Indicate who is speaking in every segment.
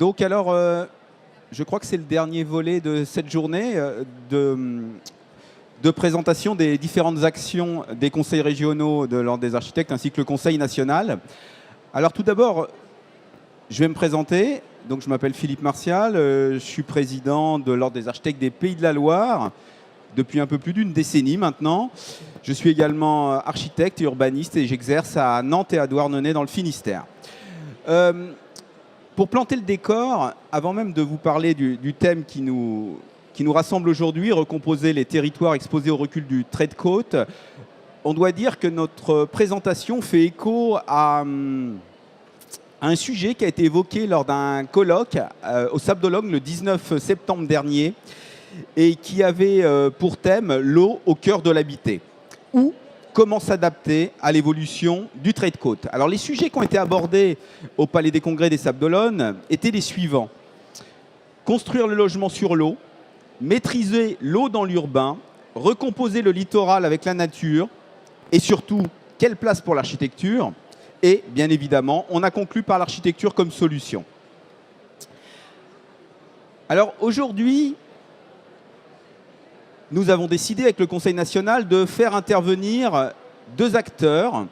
Speaker 1: Donc alors, je crois que c'est le dernier volet de cette journée de présentation des différentes actions des conseils régionaux de l'Ordre des architectes ainsi que le Conseil national. Alors tout d'abord, je vais me présenter. Donc, je m'appelle Philippe Martial, je suis président de l'Ordre des architectes des Pays de la Loire depuis un peu plus d'une décennie maintenant. Je suis également architecte et urbaniste et j'exerce à Nantes et à Douarnenez dans le Finistère. Pour planter le décor, avant même de vous parler du thème qui nous rassemble aujourd'hui, recomposer les territoires exposés au recul du trait de côte, on doit dire que notre présentation fait écho à un sujet qui a été évoqué lors d'un colloque au Sable d'Olonne le 19 septembre dernier et qui avait pour thème l'eau au cœur de l'habité ou comment s'adapter à l'évolution du trait de côte. Alors les sujets qui ont été abordés au Palais des Congrès des Sables d'Olonne étaient les suivants. Construire le logement sur l'eau, maîtriser l'eau dans l'urbain, recomposer le littoral avec la nature et surtout, quelle place pour l'architecture? Et bien évidemment, on a conclu par l'architecture comme solution. Alors aujourd'hui, nous avons décidé avec le Conseil national de faire intervenir deux acteurs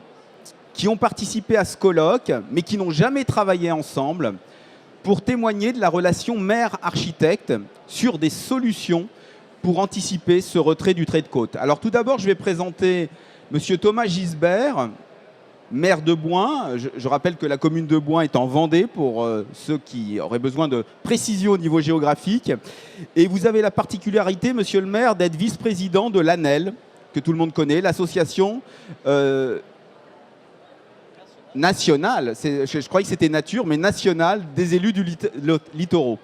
Speaker 1: qui ont participé à ce colloque, mais qui n'ont jamais travaillé ensemble, pour témoigner de la relation maire-architecte sur des solutions pour anticiper ce retrait du trait de côte. Alors tout d'abord, je vais présenter M. Thomas Gisbert, maire de Bouin. Je rappelle que la commune de Bouin est en Vendée pour ceux qui auraient besoin de précision au niveau géographique. Et vous avez la particularité, monsieur le maire, d'être vice-président de l'ANEL, que tout le monde connaît, l'association nationale, je croyais que c'était nature, mais nationale des élus du littoraux.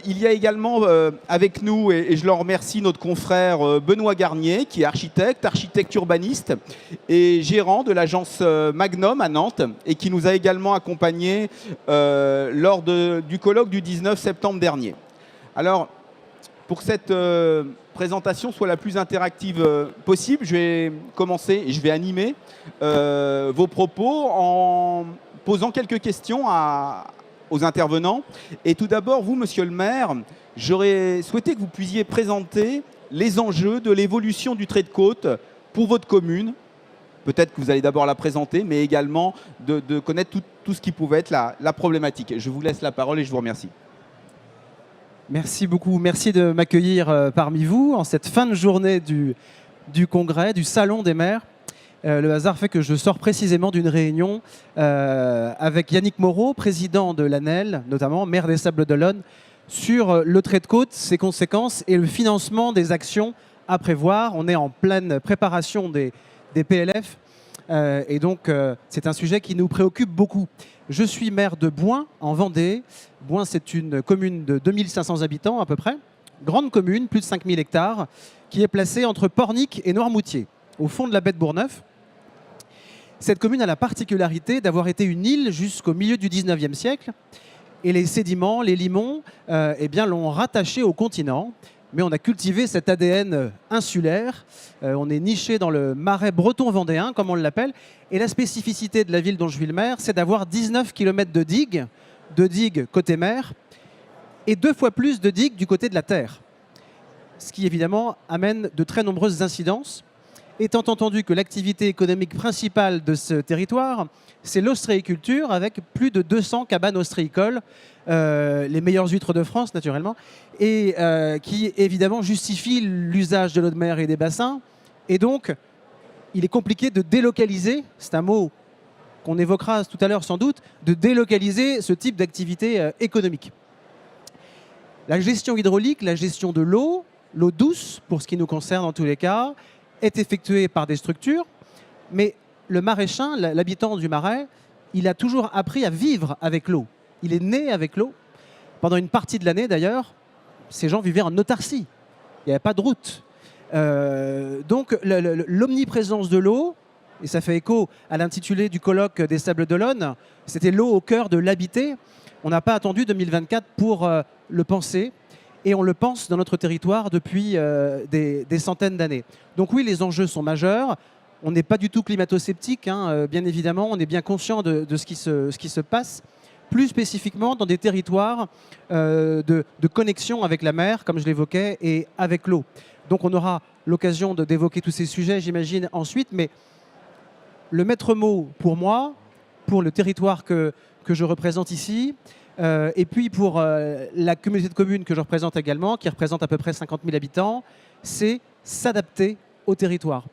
Speaker 1: Il y a également avec nous, et je le remercie, notre confrère Benoît Garnier, qui est architecte urbaniste et gérant de l'agence Magnum à Nantes, et qui nous a également accompagnés lors du colloque du 19 septembre dernier. Alors, pour que cette présentation soit la plus interactive possible, je vais commencer et je vais animer vos propos en posant quelques questions aux intervenants. Et tout d'abord, vous, monsieur le maire, j'aurais souhaité que vous puissiez présenter les enjeux de l'évolution du trait de côte pour votre commune. Peut-être que vous allez d'abord la présenter, mais également de connaître tout ce qui pouvait être la problématique. Je vous laisse la parole et je vous remercie.
Speaker 2: Merci beaucoup. Merci de m'accueillir parmi vous en cette fin de journée du congrès, du Salon des maires. Le hasard fait que je sors précisément d'une réunion avec Yannick Moreau, président de l'ANEL, notamment maire des Sables d'Olonne, sur le trait de côte, ses conséquences et le financement des actions à prévoir. On est en pleine préparation des PLF et donc c'est un sujet qui nous préoccupe beaucoup. Je suis maire de Bouin, en Vendée. Bouin, c'est une commune de 2500 habitants à peu près, grande commune, plus de 5000 hectares, qui est placée entre Pornic et Noirmoutier, au fond de la baie de Bourgneuf. Cette commune a la particularité d'avoir été une île jusqu'au milieu du 19e siècle. Et les sédiments, les limons, eh bien, l'ont rattaché au continent. Mais on a cultivé cet ADN insulaire. On est niché dans le marais breton-vendéen, comme on l'appelle. Et la spécificité de la ville dont je suis le maire, c'est d'avoir 19 km de digues côté mer, et 2 fois plus de digues du côté de la terre. Ce qui, évidemment, amène de très nombreuses incidences. Étant entendu que l'activité économique principale de ce territoire, c'est l'ostréiculture, avec plus de 200 cabanes ostréicoles, les meilleures huîtres de France, naturellement, et qui, évidemment, justifient l'usage de l'eau de mer et des bassins. Et donc, il est compliqué de délocaliser, c'est un mot qu'on évoquera tout à l'heure sans doute, de délocaliser ce type d'activité économique. La gestion hydraulique, la gestion de l'eau douce, pour ce qui nous concerne en tous les cas, est effectuée par des structures, mais le maraîchin, l'habitant du marais, il a toujours appris à vivre avec l'eau. Il est né avec l'eau. Pendant une partie de l'année, d'ailleurs, ces gens vivaient en autarcie. Il n'y avait pas de route. Donc, l'omniprésence de l'eau, et ça fait écho à l'intitulé du colloque des Sables d'Olonne, c'était l'eau au cœur de l'habité. On n'a pas attendu 2024 pour le penser. Et on le pense dans notre territoire depuis des centaines d'années. Donc oui, les enjeux sont majeurs. On n'est pas du tout climato-sceptique, hein, bien évidemment. On est bien conscient de ce qui se passe. plus spécifiquement dans des territoires de connexion avec la mer, comme je l'évoquais, et avec l'eau. Donc on aura l'occasion d'évoquer tous ces sujets, j'imagine, ensuite, mais le maître mot pour moi, pour le territoire que je représente ici, et puis pour la communauté de communes que je représente également, qui représente à peu près 50 000 habitants, c'est s'adapter au territoire.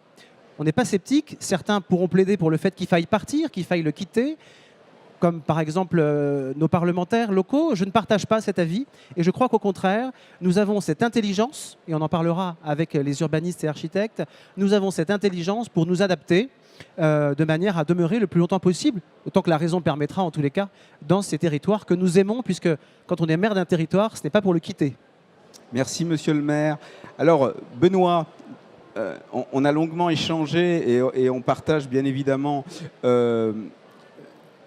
Speaker 2: On n'est pas sceptique, certains pourront plaider pour le fait qu'il faille partir, qu'il faille le quitter, comme par exemple nos parlementaires locaux. Je ne partage pas cet avis et je crois qu'au contraire, nous avons cette intelligence, et on en parlera avec les urbanistes et architectes, nous avons cette intelligence pour nous adapter de manière à demeurer le plus longtemps possible, autant que la raison le permettra en tous les cas, dans ces territoires que nous aimons, puisque quand on est maire d'un territoire, ce n'est pas pour le quitter.
Speaker 1: Merci, monsieur le maire. Alors, Benoît, on a longuement échangé et on partage bien évidemment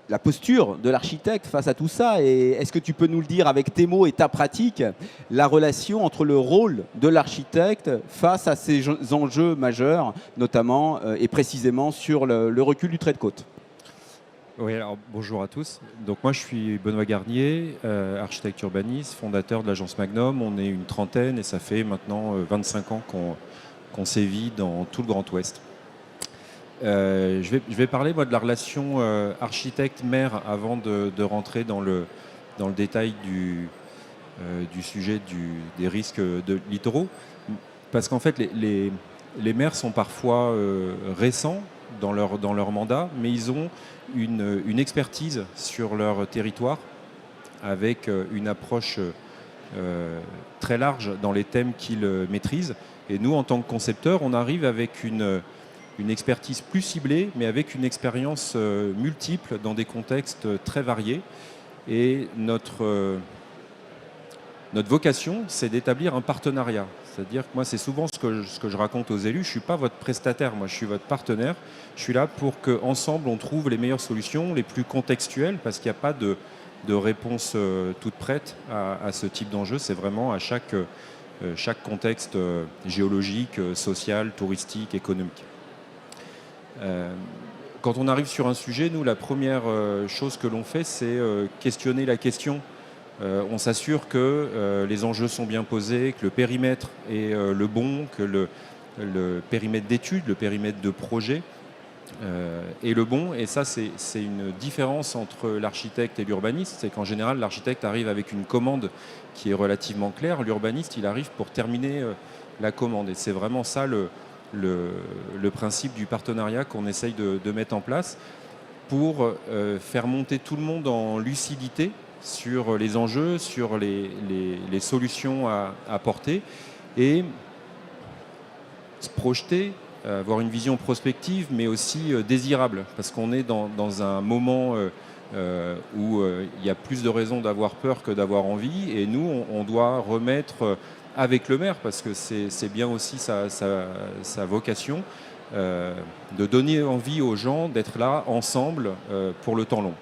Speaker 1: la posture de l'architecte face à tout ça. Et est-ce que tu peux nous le dire avec tes mots et ta pratique, la relation entre le rôle de l'architecte face à ces enjeux majeurs, notamment et précisément sur le recul du trait de côte?
Speaker 3: Oui, alors bonjour à tous. Donc moi je suis Benoît Garnier, architecte urbaniste, fondateur de l'agence Magnum. On est une trentaine et ça fait maintenant 25 ans qu'on sévit dans tout le Grand Ouest. Je vais parler moi, de la relation architecte-maire avant de rentrer dans le détail du sujet des risques littoraux. Parce qu'en fait, les maires sont parfois récents dans leur mandat, mais ils ont une expertise sur leur territoire avec une approche très large dans les thèmes qu'ils maîtrisent. Et nous, en tant que concepteurs, on arrive avec une expertise plus ciblée, mais avec une expérience multiple dans des contextes très variés. Et notre vocation, c'est d'établir un partenariat. C'est-à-dire que moi, c'est souvent ce que je raconte aux élus. Je ne suis pas votre prestataire, moi, je suis votre partenaire. Je suis là pour qu'ensemble, on trouve les meilleures solutions, les plus contextuelles, parce qu'il n'y a pas de réponse toute prête à ce type d'enjeu. C'est vraiment à chaque contexte géologique, social, touristique, économique. Quand on arrive sur un sujet, nous, la première chose que l'on fait, c'est questionner la question. On s'assure que les enjeux sont bien posés, que le périmètre est le bon, que le périmètre d'étude, le périmètre de projet est le bon. Et ça, c'est une différence entre l'architecte et l'urbaniste. C'est qu'en général, l'architecte arrive avec une commande qui est relativement claire. L'urbaniste, il arrive pour terminer la commande. Et c'est vraiment ça le principe du partenariat qu'on essaye de mettre en place pour faire monter tout le monde en lucidité sur les enjeux, sur les solutions à apporter et se projeter, avoir une vision prospective mais aussi désirable, parce qu'on est dans un moment où il y a plus de raisons d'avoir peur que d'avoir envie, et nous on doit remettre avec le maire, parce que c'est bien aussi sa vocation, de donner envie aux gens d'être là ensemble pour le temps long.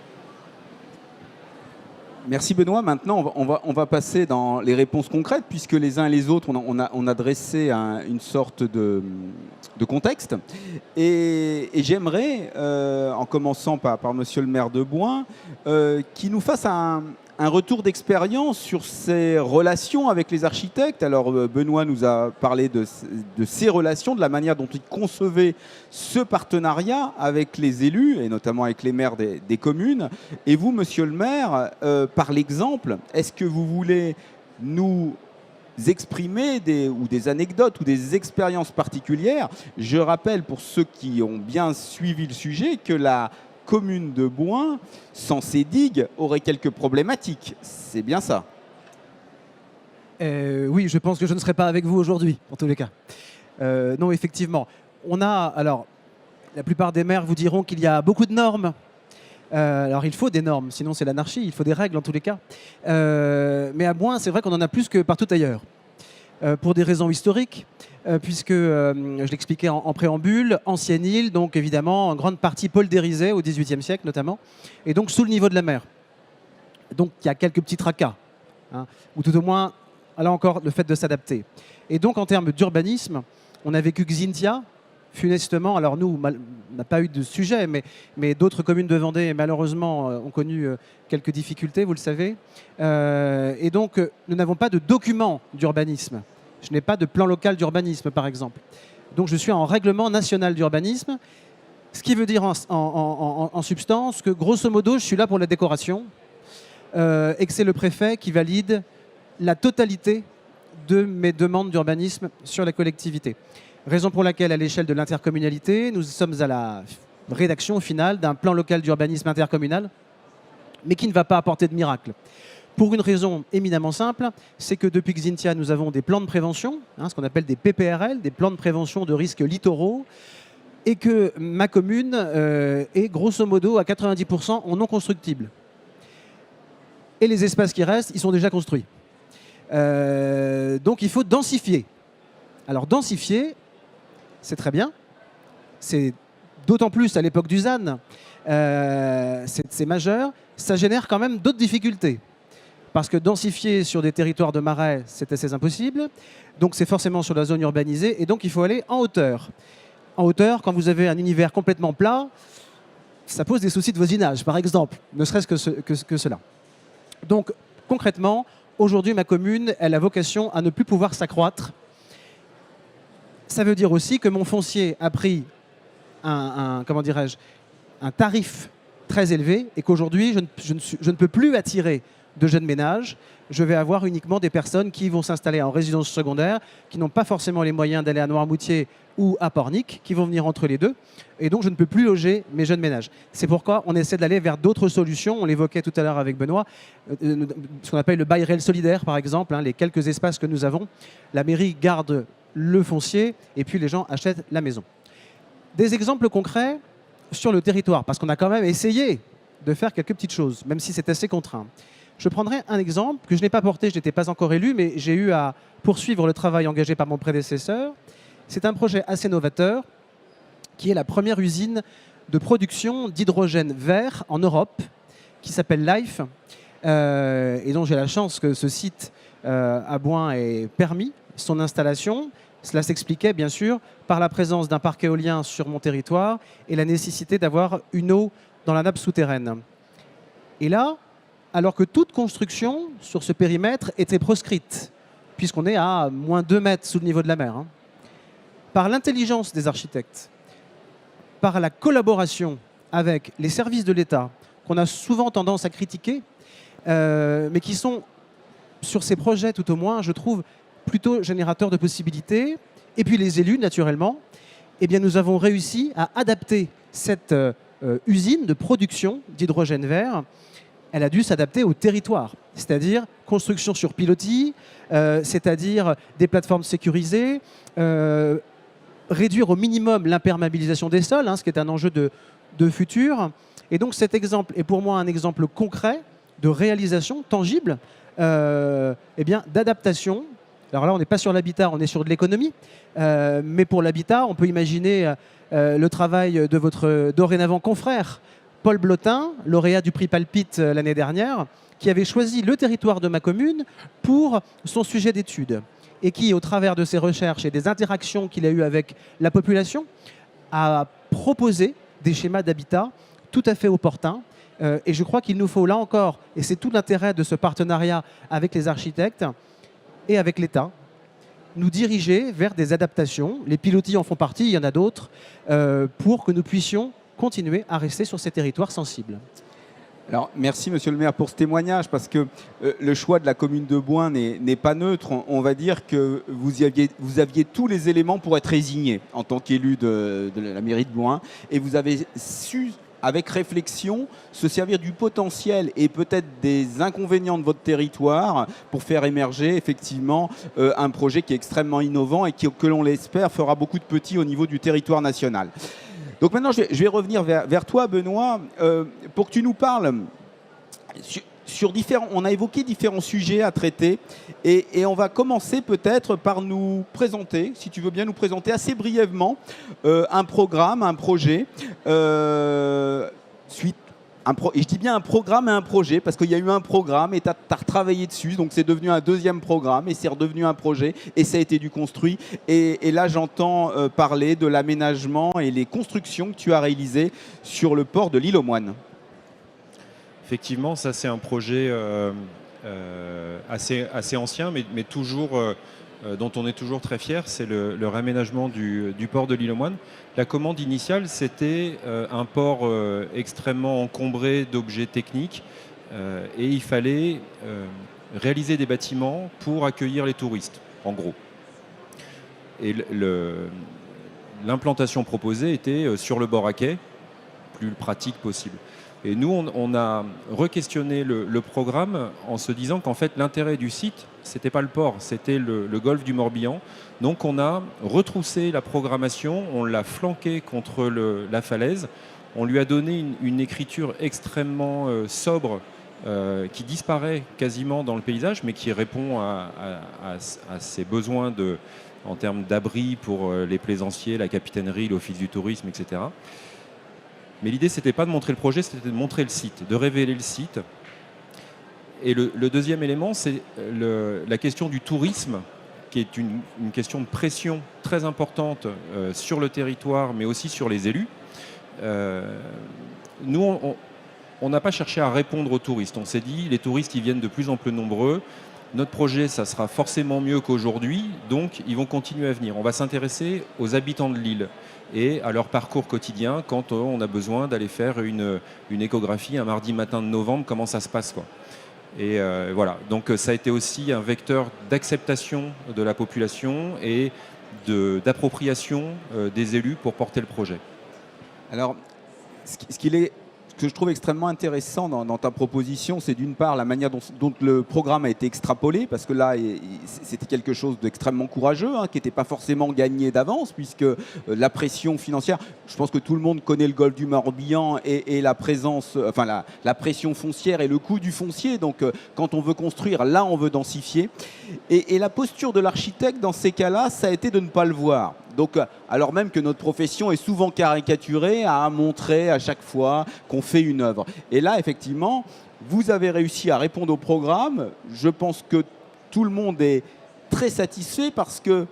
Speaker 1: Merci Benoît. Maintenant, on va passer dans les réponses concrètes, puisque les uns et les autres, on a dressé une sorte de contexte. Et j'aimerais, en commençant par monsieur le maire de Bouin, qu'il nous fasse un retour d'expérience sur ses relations avec les architectes. Alors Benoît nous a parlé de ses relations, de la manière dont il concevait ce partenariat avec les élus, et notamment avec les maires des communes. Et vous, monsieur le maire, par l'exemple, est-ce que vous voulez nous exprimer des anecdotes ou des expériences particulières? Je rappelle, pour ceux qui ont bien suivi le sujet, que la commune de Bouin, sans ces digues, aurait quelques problématiques. C'est bien ça?
Speaker 2: Oui, je pense que je ne serai pas avec vous aujourd'hui, en tous les cas. Non, effectivement. Alors, la plupart des maires vous diront qu'il y a beaucoup de normes. Alors, il faut des normes, sinon c'est l'anarchie. Il faut des règles, en tous les cas. Mais à Bouin, c'est vrai qu'on en a plus que partout ailleurs. Pour des raisons historiques, puisque, je l'expliquais en préambule, ancienne île, donc évidemment en grande partie poldérisée au XVIIIe siècle notamment, et donc sous le niveau de la mer. Donc il y a quelques petits tracas, ou tout au moins, là encore, le fait de s'adapter. Et donc en termes d'urbanisme, on a vécu Xynthia, funestement, alors nous, on n'a pas eu de sujet, mais d'autres communes de Vendée, malheureusement, ont connu quelques difficultés, vous le savez. Et donc, nous n'avons pas de document d'urbanisme. Je n'ai pas de plan local d'urbanisme, par exemple. Donc, je suis en règlement national d'urbanisme, ce qui veut dire en substance que, grosso modo, je suis là pour la décoration et que c'est le préfet qui valide la totalité de mes demandes d'urbanisme sur la collectivité. Raison pour laquelle, à l'échelle de l'intercommunalité, nous sommes à la rédaction finale d'un plan local d'urbanisme intercommunal, mais qui ne va pas apporter de miracle. Pour une raison éminemment simple, c'est que depuis Xynthia, nous avons des plans de prévention, ce qu'on appelle des PPRL, des plans de prévention de risques littoraux, et que ma commune est grosso modo à 90% en non constructible. Et les espaces qui restent, ils sont déjà construits. Donc il faut densifier. Alors densifier, c'est très bien. C'est d'autant plus à l'époque du ZAN, c'est majeur. Ça génère quand même d'autres difficultés. Parce que densifier sur des territoires de marais, c'est assez impossible. Donc c'est forcément sur la zone urbanisée. Et donc il faut aller en hauteur. En hauteur, quand vous avez un univers complètement plat, ça pose des soucis de voisinage, par exemple. Ne serait-ce que cela. Donc concrètement, aujourd'hui, ma commune, elle a vocation à ne plus pouvoir s'accroître. Ça veut dire aussi que mon foncier a pris comment dirais-je, un tarif très élevé et qu'aujourd'hui, je ne peux plus attirer de jeunes ménages. Je vais avoir uniquement des personnes qui vont s'installer en résidence secondaire, qui n'ont pas forcément les moyens d'aller à Noirmoutier ou à Pornic, qui vont venir entre les deux. Et donc, je ne peux plus loger mes jeunes ménages. C'est pourquoi on essaie d'aller vers d'autres solutions. On l'évoquait tout à l'heure avec Benoît, ce qu'on appelle le bail réel solidaire, par exemple, les quelques espaces que nous avons. La mairie garde le foncier et puis les gens achètent la maison. Des exemples concrets sur le territoire, parce qu'on a quand même essayé de faire quelques petites choses, même si c'est assez contraint. Je prendrai un exemple que je n'ai pas porté, je n'étais pas encore élu, mais j'ai eu à poursuivre le travail engagé par mon prédécesseur. C'est un projet assez novateur qui est la première usine de production d'hydrogène vert en Europe, qui s'appelle LIFE, et dont j'ai la chance que ce site à Boin ait permis son installation. Cela s'expliquait bien sûr par la présence d'un parc éolien sur mon territoire et la nécessité d'avoir une eau dans la nappe souterraine. Et là, alors que toute construction sur ce périmètre était proscrite, puisqu'on est à moins 2 mètres sous le niveau de la mer, par l'intelligence des architectes, par la collaboration avec les services de l'État, qu'on a souvent tendance à critiquer, mais qui sont, sur ces projets tout au moins, je trouve, plutôt générateurs de possibilités, et puis les élus, naturellement, eh bien, nous avons réussi à adapter cette usine de production d'hydrogène vert. Elle a dû s'adapter au territoire, c'est-à-dire construction sur pilotis, c'est-à-dire des plateformes sécurisées, réduire au minimum l'imperméabilisation des sols, ce qui est un enjeu de futur. Et donc cet exemple est pour moi un exemple concret de réalisation tangible, d'adaptation. Alors là, on n'est pas sur l'habitat, on est sur de l'économie, mais pour l'habitat, on peut imaginer le travail de votre dorénavant confrère, Paul Blotin, lauréat du prix Palpite l'année dernière, qui avait choisi le territoire de ma commune pour son sujet d'étude et qui, au travers de ses recherches et des interactions qu'il a eues avec la population, a proposé des schémas d'habitat tout à fait opportuns. Et je crois qu'il nous faut là encore, et c'est tout l'intérêt de ce partenariat avec les architectes et avec l'État, nous diriger vers des adaptations. Les pilotis en font partie, il y en a d'autres, pour que nous puissions continuer à rester sur ces territoires sensibles.
Speaker 1: Alors, merci, monsieur le maire, pour ce témoignage, parce que le choix de la commune de Boin n'est pas neutre. On va dire que vous aviez tous les éléments pour être résigné en tant qu'élu de la mairie de Boin, et vous avez su, avec réflexion, se servir du potentiel et peut-être des inconvénients de votre territoire pour faire émerger effectivement un projet qui est extrêmement innovant et que l'on l'espère, fera beaucoup de petits au niveau du territoire national. Donc maintenant, je vais revenir vers toi, Benoît, pour que tu nous parles sur différents... On a évoqué différents sujets à traiter et on va commencer peut-être par nous présenter, si tu veux bien nous présenter assez brièvement un programme, un projet, suite et je dis bien un programme et un projet, parce qu'il y a eu un programme et tu as retravaillé dessus, donc c'est devenu un deuxième programme et c'est redevenu un projet et ça a été du construit. Et là, j'entends parler de l'aménagement et les constructions que tu as réalisées sur le port de l'Île aux Moines.
Speaker 3: Effectivement, ça c'est un projet assez ancien, mais toujours, dont on est toujours très fier, c'est le réaménagement du port de l'Île aux Moines. La commande initiale, c'était un port extrêmement encombré d'objets techniques et il fallait réaliser des bâtiments pour accueillir les touristes, en gros. Et l'implantation proposée était sur le bord à quai, plus pratique possible. Et nous, on a re-questionné le programme en se disant qu'en fait, l'intérêt du site, c'était pas le port, c'était le golfe du Morbihan. Donc, on a retroussé la programmation, on l'a flanqué contre la falaise, on lui a donné une écriture extrêmement sobre qui disparaît quasiment dans le paysage, mais qui répond à ses besoins en termes d'abri pour les plaisanciers, la capitainerie, l'office du tourisme, etc. Mais l'idée, c'était pas de montrer le projet, c'était de montrer le site, de révéler le site. Et le deuxième élément, c'est la question du tourisme, qui est une question de pression très importante sur le territoire, mais aussi sur les élus. Nous, on n'a pas cherché à répondre aux touristes. On s'est dit, les touristes, ils viennent de plus en plus nombreux. Notre projet, ça sera forcément mieux qu'aujourd'hui, donc ils vont continuer à venir. On va s'intéresser aux habitants de l'île et à leur parcours quotidien quand on a besoin d'aller faire une échographie un mardi matin de novembre, comment ça se passe, quoi. Et voilà, donc ça a été aussi un vecteur d'acceptation de la population et d'appropriation des élus pour porter le projet.
Speaker 1: Alors, ce que je trouve extrêmement intéressant dans ta proposition, c'est d'une part la manière dont le programme a été extrapolé, parce que là, c'était quelque chose d'extrêmement courageux, qui n'était pas forcément gagné d'avance, puisque la pression financière, je pense que tout le monde connaît le golfe du Morbihan et la présence, enfin la pression foncière et le coût du foncier. Donc, quand on veut construire, là, on veut densifier. Et la posture de l'architecte dans ces cas-là, ça a été de ne pas le voir. Donc, alors même que notre profession est souvent caricaturée à montrer à chaque fois qu'on fait une œuvre. Et là, effectivement, vous avez réussi à répondre au programme. Je pense que tout le monde est très satisfait parce que,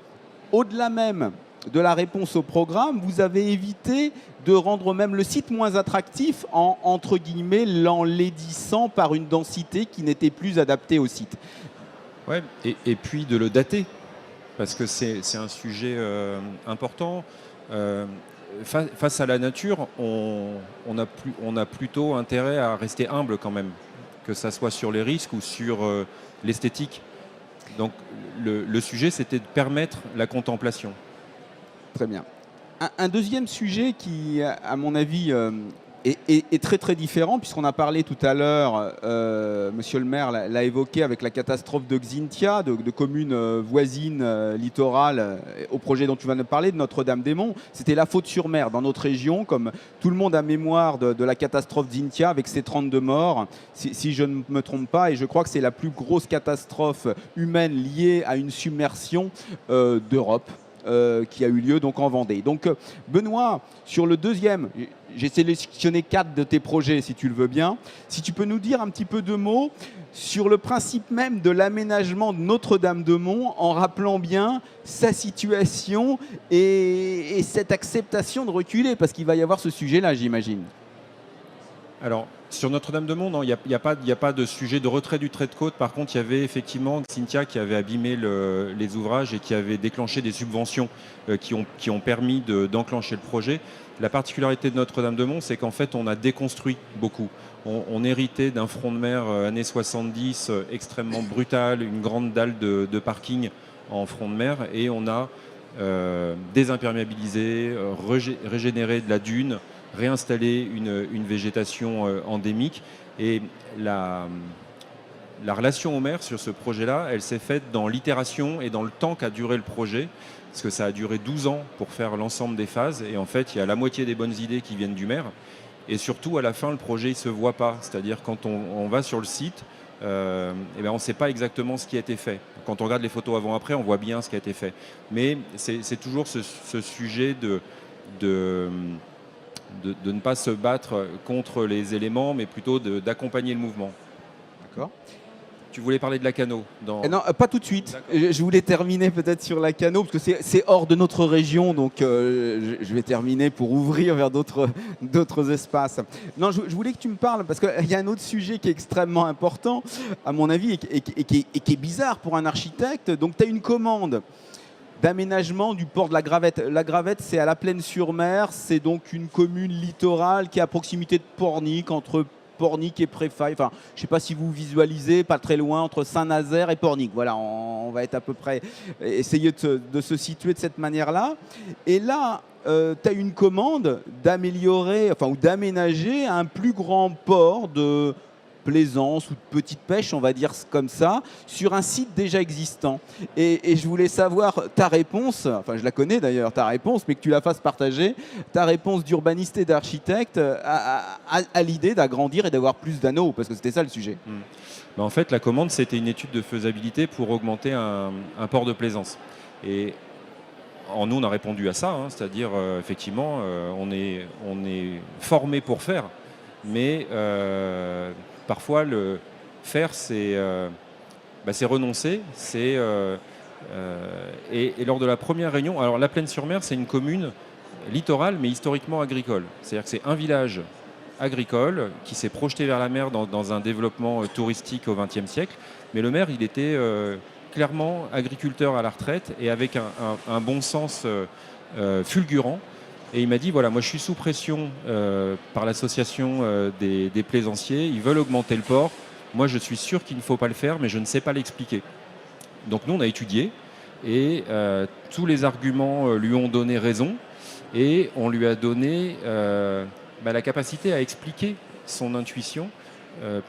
Speaker 1: au-delà même de la réponse au programme, vous avez évité de rendre même le site moins attractif en, entre guillemets, l'enlaidissant par une densité qui n'était plus adaptée au site.
Speaker 3: Ouais, et puis de le dater. Parce que c'est un sujet important. Face à la nature, on a plutôt intérêt à rester humble quand même, que ça soit sur les risques ou sur l'esthétique. Donc le sujet, c'était de permettre la contemplation.
Speaker 1: Très bien. Un deuxième sujet qui, à mon avis, est très très différent, puisqu'on a parlé tout à l'heure, monsieur le maire l'a évoqué avec la catastrophe de Xynthia, de communes voisines littorales, au projet dont tu vas nous parler, de Notre-Dame-des-Monts. C'était la Faute-sur-Mer dans notre région, comme tout le monde a mémoire de la catastrophe Xynthia avec ses 32 morts, si je ne me trompe pas, et je crois que c'est la plus grosse catastrophe humaine liée à une submersion d'Europe. Qui a eu lieu donc en Vendée. Donc Benoît, sur le deuxième, j'ai sélectionné 4 de tes projets si tu le veux bien. Si tu peux nous dire un petit peu de mots sur le principe même de l'aménagement de Notre-Dame-de-Monts en rappelant bien sa situation et cette acceptation de reculer, parce qu'il va y avoir ce sujet-là, j'imagine.
Speaker 3: Alors, sur Notre-Dame-de-Monts, il n'y a pas de sujet de retrait du trait de côte. Par contre, il y avait effectivement Xynthia qui avait abîmé les ouvrages et qui avait déclenché des subventions qui ont permis d'enclencher le projet. La particularité de Notre-Dame-de-Monts, c'est qu'en fait, on a déconstruit beaucoup. On héritait d'un front de mer années 70 extrêmement brutal, une grande dalle de parking en front de mer, et on a désimperméabilisé, régénéré de la dune, réinstaller une végétation endémique. Et la relation au maire sur ce projet-là, elle s'est faite dans l'itération et dans le temps qu'a duré le projet, parce que ça a duré 12 ans pour faire l'ensemble des phases. Et en fait, il y a la moitié des bonnes idées qui viennent du maire. Et surtout, à la fin, le projet ne se voit pas. C'est-à-dire, quand on va sur le site, eh bien, on ne sait pas exactement ce qui a été fait. Quand on regarde les photos avant-après, on voit bien ce qui a été fait. Mais c'est toujours ce sujet de ne pas se battre contre les éléments, mais plutôt d'accompagner le mouvement.
Speaker 1: D'accord.
Speaker 3: Tu voulais parler de la Cano
Speaker 1: Non, pas tout de suite. Je voulais terminer peut-être sur la Cano, parce que c'est hors de notre région, donc je vais terminer pour ouvrir vers d'autres espaces. Non, je voulais que tu me parles, parce qu'il y a un autre sujet qui est extrêmement important, à mon avis, et qui est bizarre pour un architecte. Donc, tu as une commande d'aménagement du port de la Gravette. La Gravette, c'est à La Plaine-sur-Mer. C'est donc une commune littorale qui est à proximité de Pornic, entre Pornic et Préfaille. Enfin, je ne sais pas si vous visualisez, pas très loin, entre Saint-Nazaire et Pornic. Voilà, on va être à peu près, essayer de se situer de cette manière-là. Et là, tu as une commande d'améliorer, enfin, ou d'aménager un plus grand port de plaisance ou de petite pêche, on va dire comme ça, sur un site déjà existant. Et je voulais savoir ta réponse, enfin je la connais d'ailleurs, ta réponse, mais que tu la fasses partager, ta réponse d'urbaniste et d'architecte à l'idée d'agrandir et d'avoir plus d'anneaux, parce que c'était ça le sujet.
Speaker 3: En fait, la commande, c'était une étude de faisabilité pour augmenter un port de plaisance. Et nous, on a répondu à ça, hein, c'est-à-dire, effectivement, on est formé pour faire, mais parfois, le faire, c'est renoncer. Et lors de la première réunion, alors La Plaine-sur-Mer, c'est une commune littorale, mais historiquement agricole. C'est-à-dire que c'est un village agricole qui s'est projeté vers la mer dans un développement touristique au XXe siècle. Mais le maire, il était clairement agriculteur à la retraite et avec un bon sens fulgurant. Et il m'a dit, voilà, moi je suis sous pression par l'association des plaisanciers, ils veulent augmenter le port. Moi je suis sûr qu'il ne faut pas le faire, mais je ne sais pas l'expliquer. Donc nous on a étudié et tous les arguments lui ont donné raison et on lui a donné la capacité à expliquer son intuition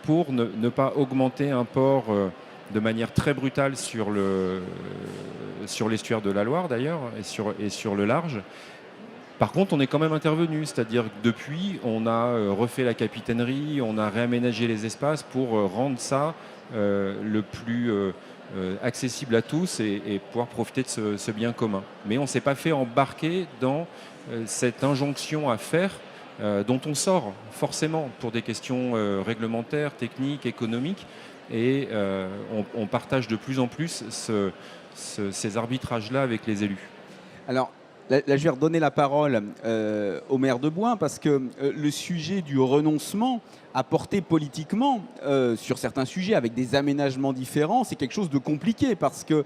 Speaker 3: pour ne pas augmenter un port de manière très brutale sur l'estuaire de la Loire d'ailleurs et sur le large. Par contre, on est quand même intervenu, c'est-à-dire que depuis, on a refait la capitainerie, on a réaménagé les espaces pour rendre ça le plus accessible à tous et pouvoir profiter de ce bien commun. Mais on ne s'est pas fait embarquer dans cette injonction à faire dont on sort forcément pour des questions réglementaires, techniques, économiques. Et on partage de plus en plus ces arbitrages-là avec les élus.
Speaker 1: Alors, là, je vais redonner la parole au maire de Boin parce que le sujet du renoncement à porter politiquement sur certains sujets avec des aménagements différents, c'est quelque chose de compliqué parce que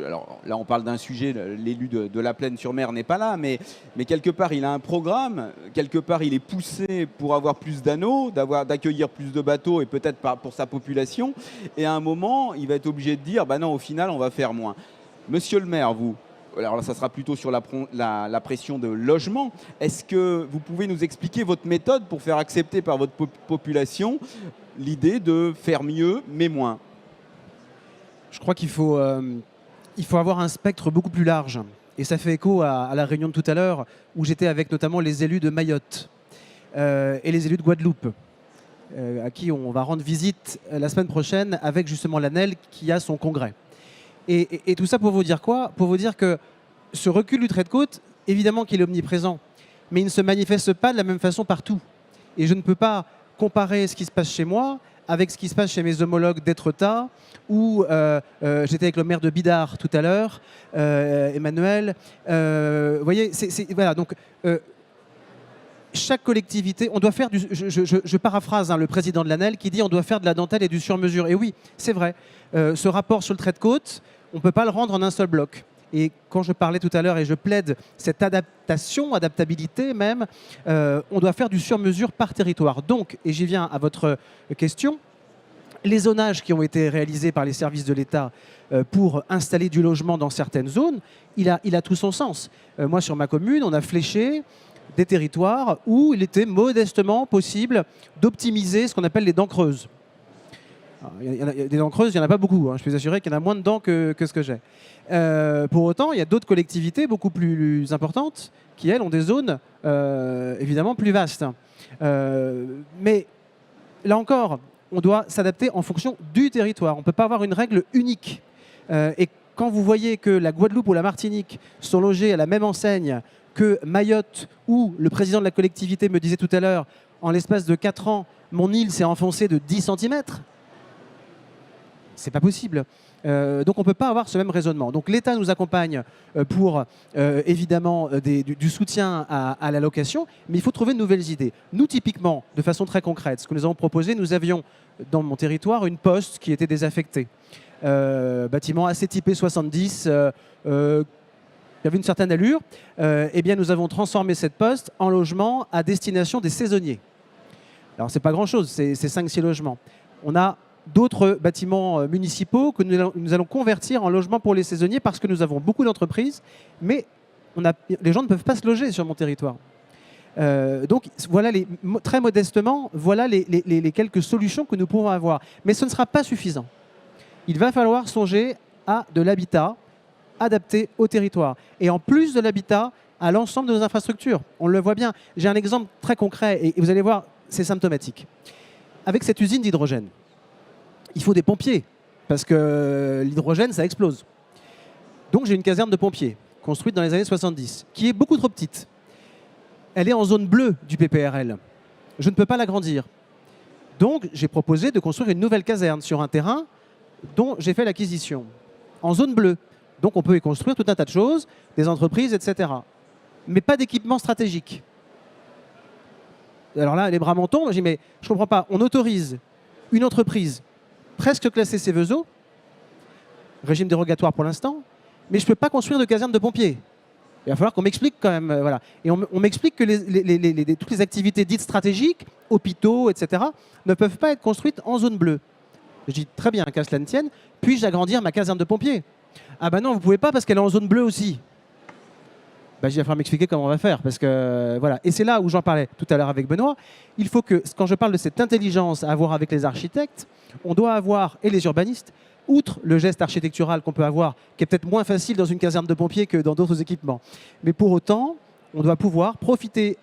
Speaker 1: alors là, on parle d'un sujet, l'élu de La Plaine-sur-Mer n'est pas là, mais quelque part, il a un programme, quelque part, il est poussé pour avoir plus d'anneaux, d'accueillir plus de bateaux et peut-être pour sa population. Et à un moment, il va être obligé de dire, bah non, au final, on va faire moins. Monsieur le maire, vous, alors là, ça sera plutôt sur la pression de logement. Est-ce que vous pouvez nous expliquer votre méthode pour faire accepter par votre population l'idée de faire mieux, mais moins?
Speaker 2: Je crois qu'il faut avoir un spectre beaucoup plus large. Et ça fait écho à la réunion de tout à l'heure où j'étais avec notamment les élus de Mayotte et les élus de Guadeloupe, à qui on va rendre visite la semaine prochaine avec justement l'ANEL qui a son congrès. Et tout ça pour vous dire quoi? Pour vous dire que ce recul du trait de côte, évidemment qu'il est omniprésent, mais il ne se manifeste pas de la même façon partout. Et je ne peux pas comparer ce qui se passe chez moi avec ce qui se passe chez mes homologues d'Étretat, où j'étais avec le maire de Bidart tout à l'heure, Emmanuel. Vous voyez, voilà, donc chaque collectivité, on doit faire du... Je paraphrase le président de l'ANEL qui dit on doit faire de la dentelle et du sur-mesure. Et oui, c'est vrai. Ce rapport sur le trait de côte, on ne peut pas le rendre en un seul bloc. Et quand je parlais tout à l'heure et je plaide cette adaptabilité même, on doit faire du sur-mesure par territoire. Donc, et j'y viens à votre question, les zonages qui ont été réalisés par les services de l'État pour installer du logement dans certaines zones, il a tout son sens. Moi, sur ma commune, on a fléché des territoires où il était modestement possible d'optimiser ce qu'on appelle les dents creuses. Alors, des dents creuses, il n'y en a pas beaucoup. Je peux vous assurer qu'il y en a moins de dents que ce que j'ai. Pour autant, il y a d'autres collectivités beaucoup plus importantes qui, elles, ont des zones évidemment plus vastes. Mais là encore, on doit s'adapter en fonction du territoire. On ne peut pas avoir une règle unique. Et quand vous voyez que la Guadeloupe ou la Martinique sont logées à la même enseigne que Mayotte, où le président de la collectivité me disait tout à l'heure, en l'espace de 4 ans, mon île s'est enfoncée de 10 cm. C'est pas possible. Donc on ne peut pas avoir ce même raisonnement. Donc l'État nous accompagne pour évidemment du soutien à la location, mais il faut trouver de nouvelles idées. Nous, typiquement, de façon très concrète, ce que nous avons proposé, nous avions dans mon territoire une poste qui était désaffectée. Bâtiment assez typé 70, il y avait une certaine allure. Eh bien, nous avons transformé cette poste en logement à destination des saisonniers. Alors, ce n'est pas grand-chose, c'est 5-6 logements. On a d'autres bâtiments municipaux que nous allons convertir en logements pour les saisonniers parce que nous avons beaucoup d'entreprises, mais les gens ne peuvent pas se loger sur mon territoire. Donc, voilà très modestement, voilà les quelques solutions que nous pouvons avoir. Mais ce ne sera pas suffisant. Il va falloir songer à de l'habitat adapté au territoire. Et en plus de l'habitat, à l'ensemble de nos infrastructures. On le voit bien. J'ai un exemple très concret et vous allez voir, c'est symptomatique. Avec cette usine d'hydrogène, il faut des pompiers parce que l'hydrogène, ça explose. Donc, j'ai une caserne de pompiers construite dans les années 70 qui est beaucoup trop petite. Elle est en zone bleue du PPRL. Je ne peux pas l'agrandir. Donc, j'ai proposé de construire une nouvelle caserne sur un terrain dont j'ai fait l'acquisition, en zone bleue. Donc, on peut y construire tout un tas de choses, des entreprises, etc. Mais pas d'équipement stratégique. Alors là, les bras m'en tombent. Je dis, mais je ne comprends pas. On autorise une entreprise presque classée Seveso, régime dérogatoire pour l'instant, mais je ne peux pas construire de caserne de pompiers. Il va falloir qu'on m'explique quand même. Voilà. Et on m'explique que toutes les activités dites stratégiques, hôpitaux, etc., ne peuvent pas être construites en zone bleue. Je dis très bien, qu'à cela ne tienne, puis-je agrandir ma caserne de pompiers? Ah ben non, vous ne pouvez pas parce qu'elle est en zone bleue aussi. Ben, il va falloir m'expliquer comment on va faire. Parce que, voilà. Et c'est là où j'en parlais tout à l'heure avec Benoît. Il faut que, quand je parle de cette intelligence à avoir avec les architectes, on doit avoir, et les urbanistes, outre le geste architectural qu'on peut avoir, qui est peut-être moins facile dans une caserne de pompiers que dans d'autres équipements. Mais pour autant, on doit pouvoir profiter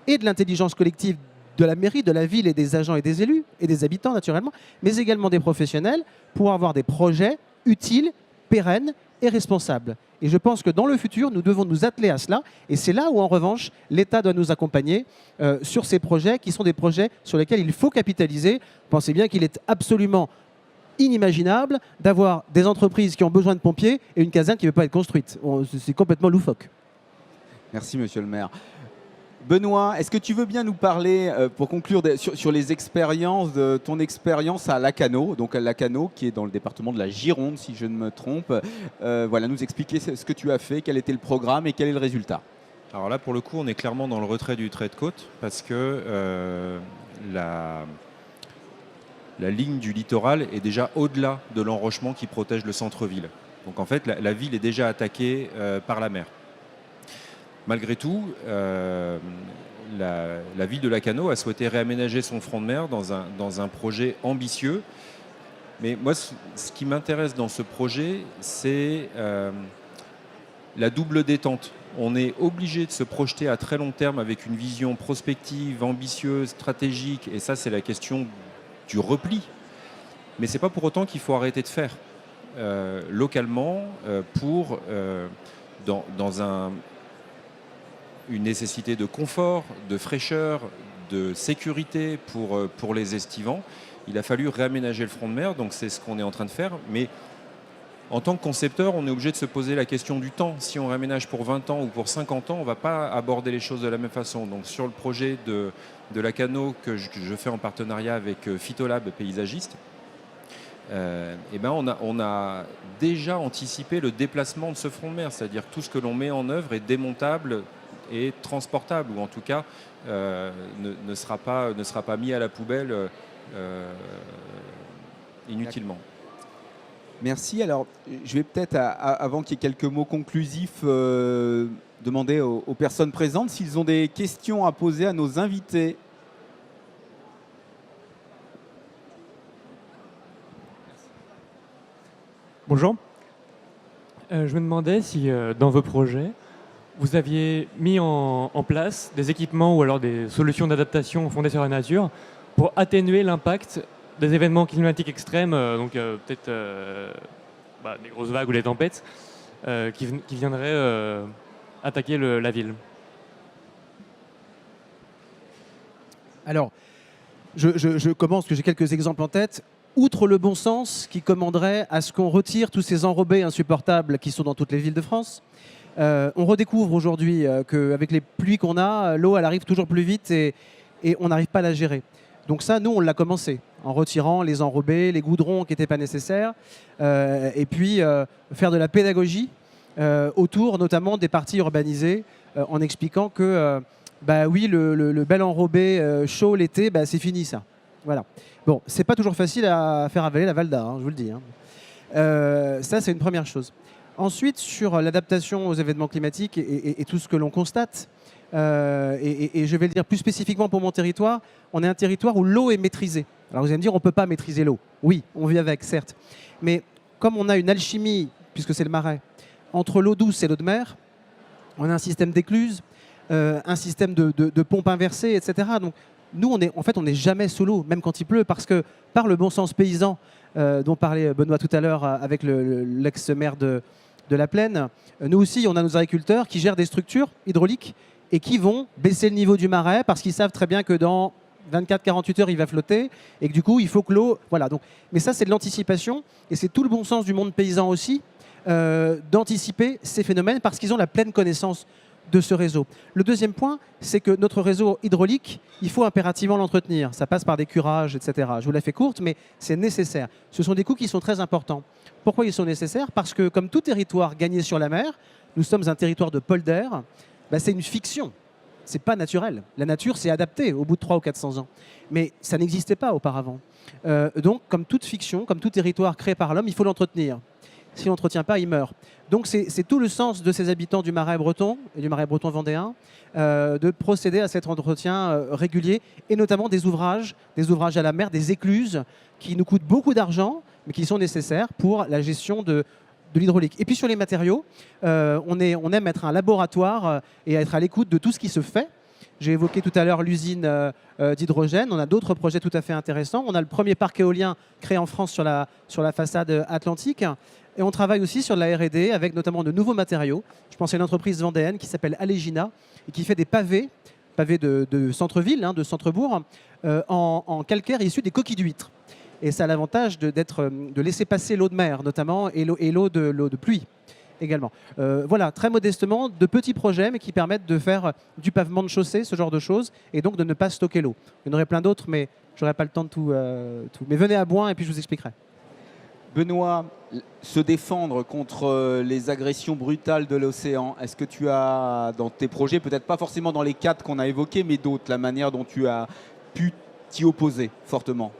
Speaker 2: et de l'intelligence collective de la mairie, de la ville et des agents et des élus, et des habitants naturellement, mais également des professionnels, pour avoir des projets utiles, pérennes et responsables. Et je pense que dans le futur, nous devons nous atteler à cela. Et c'est là où, en revanche, l'État doit nous accompagner sur ces projets, qui sont des projets sur lesquels il faut capitaliser. Pensez bien qu'il est absolument inimaginable d'avoir des entreprises qui ont besoin de pompiers et une caserne qui ne veut pas être construite. C'est complètement loufoque.
Speaker 1: Merci, monsieur le maire. Benoît, est-ce que tu veux bien nous parler, pour conclure, sur les expériences, de ton expérience à Lacanau, donc à Lacanau, qui est dans le département de la Gironde, si je ne me trompe. Voilà, nous expliquer ce que tu as fait, quel était le programme et quel est le résultat.
Speaker 3: Alors là, pour le coup, on est clairement dans le retrait du trait de côte parce que la ligne du littoral est déjà au-delà de l'enrochement qui protège le centre-ville. Donc en fait, la ville est déjà attaquée par la mer. Malgré tout, la ville de Lacanau a souhaité réaménager son front de mer dans un projet ambitieux. Mais moi, ce qui m'intéresse dans ce projet, c'est la double détente. On est obligé de se projeter à très long terme avec une vision prospective, ambitieuse, stratégique. Et ça, c'est la question du repli. Mais ce n'est pas pour autant qu'il faut arrêter de faire localement pour, dans une nécessité de confort, de fraîcheur, de sécurité pour les estivants. Il a fallu réaménager le front de mer, donc c'est ce qu'on est en train de faire. Mais en tant que concepteur, on est obligé de se poser la question du temps. Si on réaménage pour 20 ans ou pour 50 ans, on ne va pas aborder les choses de la même façon. Donc sur le projet de Lacanau que je fais en partenariat avec Phytolab paysagiste, on a déjà anticipé le déplacement de ce front de mer, c'est-à-dire tout ce que l'on met en œuvre est démontable et transportable, ou en tout cas ne sera pas mis à la poubelle inutilement.
Speaker 1: Merci. Alors, je vais peut-être, avant qu'il y ait quelques mots conclusifs, demander aux personnes présentes s'ils ont des questions à poser à nos invités.
Speaker 4: Bonjour. Je me demandais si dans vos projets, vous aviez mis en place des équipements ou alors des solutions d'adaptation fondées sur la nature pour atténuer l'impact des événements climatiques extrêmes, peut-être des grosses vagues ou des tempêtes, qui viendraient attaquer la ville?
Speaker 2: Alors, je commence, parce que j'ai quelques exemples en tête. Outre le bon sens qui commanderait à ce qu'on retire tous ces enrobés insupportables qui sont dans toutes les villes de France, on redécouvre aujourd'hui qu'avec les pluies qu'on a, l'eau, elle arrive toujours plus vite et on n'arrive pas à la gérer. Donc ça, nous, on l'a commencé en retirant les enrobés, les goudrons qui n'étaient pas nécessaires, et puis faire de la pédagogie autour notamment des parties urbanisées, en expliquant que bah oui, le bel enrobé chaud l'été, bah, c'est fini ça. Voilà. Bon, c'est pas toujours facile à faire avaler la Valda, hein, je vous le dis. Hein. Ça, c'est une première chose. Ensuite, sur l'adaptation aux événements climatiques et tout ce que l'on constate, et je vais le dire plus spécifiquement pour mon territoire, on est un territoire où l'eau est maîtrisée. Alors vous allez me dire, on ne peut pas maîtriser l'eau. Oui, on vit avec, certes. Mais comme on a une alchimie, puisque c'est le Marais, entre l'eau douce et l'eau de mer, on a un système d'écluses, un système de pompes inversées, etc. Donc nous, on n'est jamais sous l'eau, même quand il pleut, parce que par le bon sens paysan dont parlait Benoît tout à l'heure avec l'ex-maire de la Plaine, nous aussi, on a nos agriculteurs qui gèrent des structures hydrauliques et qui vont baisser le niveau du Marais parce qu'ils savent très bien que dans 24-48 heures, il va flotter et que du coup, il faut que l'eau... Voilà. Donc, mais ça, c'est de l'anticipation et c'est tout le bon sens du monde paysan aussi d'anticiper ces phénomènes parce qu'ils ont la pleine connaissance de ce réseau. Le deuxième point, c'est que notre réseau hydraulique, il faut impérativement l'entretenir. Ça passe par des curages, etc. Je vous la fais courte, mais c'est nécessaire. Ce sont des coûts qui sont très importants. Pourquoi ils sont nécessaires? Parce que, comme tout territoire gagné sur la mer, nous sommes un territoire de polder, bah, c'est une fiction. C'est pas naturel. La nature s'est adaptée au bout de 300 ou 400 ans. Mais ça n'existait pas auparavant. Donc, comme toute fiction, comme tout territoire créé par l'homme, il faut l'entretenir. Si on n'entretient pas, il meurt. Donc c'est tout le sens de ces habitants du Marais breton et du Marais breton vendéen de procéder à cet entretien régulier et notamment des ouvrages à la mer, des écluses qui nous coûtent beaucoup d'argent mais qui sont nécessaires pour la gestion de l'hydraulique. Et puis sur les matériaux, on aime être un laboratoire et être à l'écoute de tout ce qui se fait. J'ai évoqué tout à l'heure l'usine d'hydrogène. On a d'autres projets tout à fait intéressants. On a le premier parc éolien créé en France sur la façade atlantique. Et on travaille aussi sur de la R&D avec notamment de nouveaux matériaux. Je pense à une entreprise vendéenne qui s'appelle Alégina et qui fait des pavés de centre-ville, hein, de centre-bourg, en calcaire issu des coquilles d'huîtres. Et ça a l'avantage de laisser passer l'eau de mer notamment et l'eau de pluie également. Voilà, très modestement, de petits projets mais qui permettent de faire du pavement de chaussée, ce genre de choses, et donc de ne pas stocker l'eau. Il y en aurait plein d'autres, mais je n'aurai pas le temps de tout. Mais venez à Bouin et puis je vous expliquerai.
Speaker 1: Benoît, se défendre contre les agressions brutales de l'océan, est-ce que tu as dans tes projets, peut-être pas forcément dans les 4 qu'on a évoqués, mais d'autres, la manière dont tu as pu t'y opposer fortement?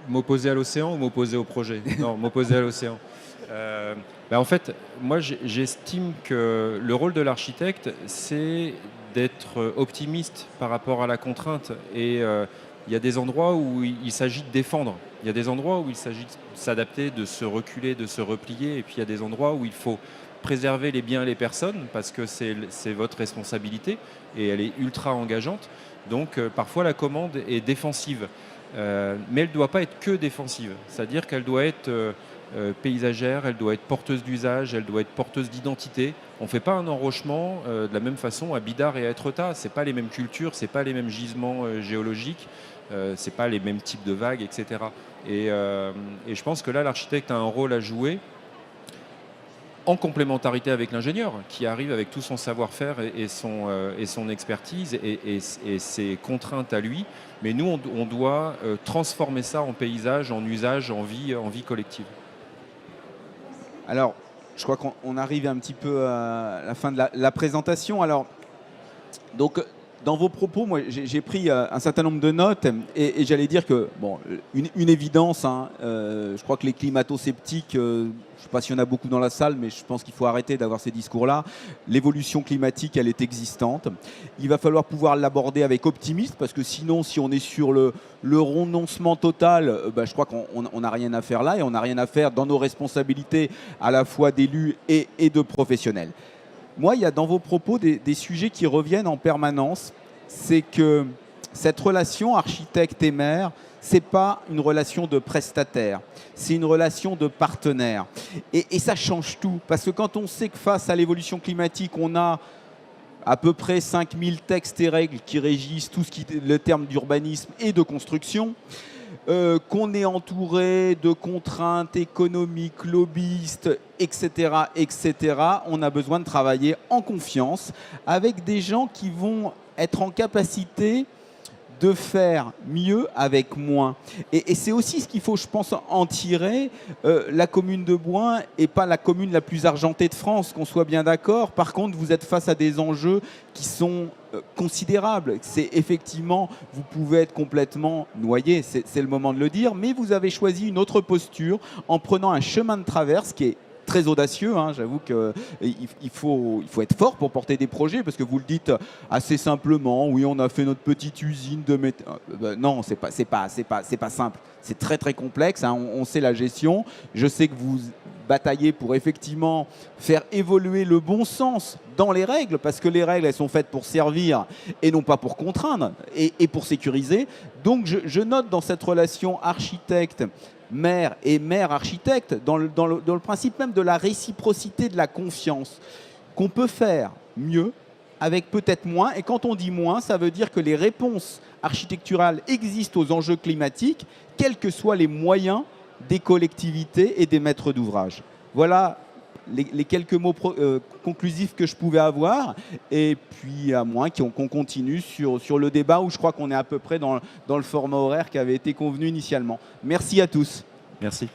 Speaker 3: M'opposer à l'océan ou m'opposer au projet? Non, m'opposer à l'océan. En fait, moi j'estime que le rôle de l'architecte, c'est d'être optimiste par rapport à la contrainte. Et il y a des endroits où il s'agit de défendre. Il y a des endroits où il s'agit de s'adapter, de se reculer, de se replier. Et puis il y a des endroits où il faut préserver les biens et les personnes parce que c'est votre responsabilité et elle est ultra engageante. Donc parfois la commande est défensive. Mais elle ne doit pas être que défensive. C'est-à-dire qu'elle doit être paysagère, elle doit être porteuse d'usage, elle doit être porteuse d'identité. On ne fait pas un enrochement de la même façon à Bidart et à Étretat. Ce n'est pas les mêmes cultures, ce n'est pas les mêmes gisements géologiques, ce n'est pas les mêmes types de vagues, etc. Et je pense que là, l'architecte a un rôle à jouer en complémentarité avec l'ingénieur qui arrive avec tout son savoir-faire et son expertise et ses contraintes à lui. Mais nous, on doit transformer ça en paysage, en usage, en vie collective.
Speaker 1: Alors, je crois qu'on arrive un petit peu à la fin de la présentation. Alors, donc, dans vos propos, moi, j'ai pris un certain nombre de notes et j'allais dire que, bon, une évidence, hein, je crois que les climato-sceptiques, je ne sais pas s'il y en a beaucoup dans la salle, mais je pense qu'il faut arrêter d'avoir ces discours-là. L'évolution climatique, elle est existante. Il va falloir pouvoir l'aborder avec optimisme parce que sinon, si on est sur le renoncement total, je crois qu'on n'a rien à faire là et on n'a rien à faire dans nos responsabilités à la fois d'élus et de professionnels. Moi, il y a dans vos propos des sujets qui reviennent en permanence. C'est que cette relation architecte et maire, ce n'est pas une relation de prestataire, c'est une relation de partenaire. Et ça change tout, parce que quand on sait que face à l'évolution climatique, on a à peu près 5000 textes et règles qui régissent tout ce qui est le terme d'urbanisme et de construction, qu'on est entouré de contraintes économiques, lobbyistes, etc., etc., on a besoin de travailler en confiance avec des gens qui vont être en capacité de faire mieux avec moins. Et c'est aussi ce qu'il faut, je pense, en tirer. La commune de Bouin n'est pas la commune la plus argentée de France, qu'on soit bien d'accord. Par contre, vous êtes face à des enjeux qui sont considérables. C'est effectivement, vous pouvez être complètement noyé, c'est le moment de le dire, mais vous avez choisi une autre posture en prenant un chemin de traverse qui est très audacieux, hein. J'avoue qu'il faut être fort pour porter des projets, parce que vous le dites assez simplement, oui, on a fait notre petite usine de métal. Non, c'est pas simple. C'est très très complexe, hein. On sait la gestion. Je sais que vous bataillez pour effectivement faire évoluer le bon sens dans les règles, parce que les règles, elles sont faites pour servir et non pas pour contraindre et pour sécuriser. Donc je note dans cette relation architecte maire et maire-architecte, dans le principe même de la réciprocité, de la confiance, qu'on peut faire mieux avec peut-être moins. Et quand on dit moins, ça veut dire que les réponses architecturales existent aux enjeux climatiques, quels que soient les moyens des collectivités et des maîtres d'ouvrage. Voilà les quelques mots conclusifs que je pouvais avoir. Et puis, à moins qu'on continue sur le débat, où je crois qu'on est à peu près dans le format horaire qui avait été convenu initialement. Merci à tous.
Speaker 3: Merci.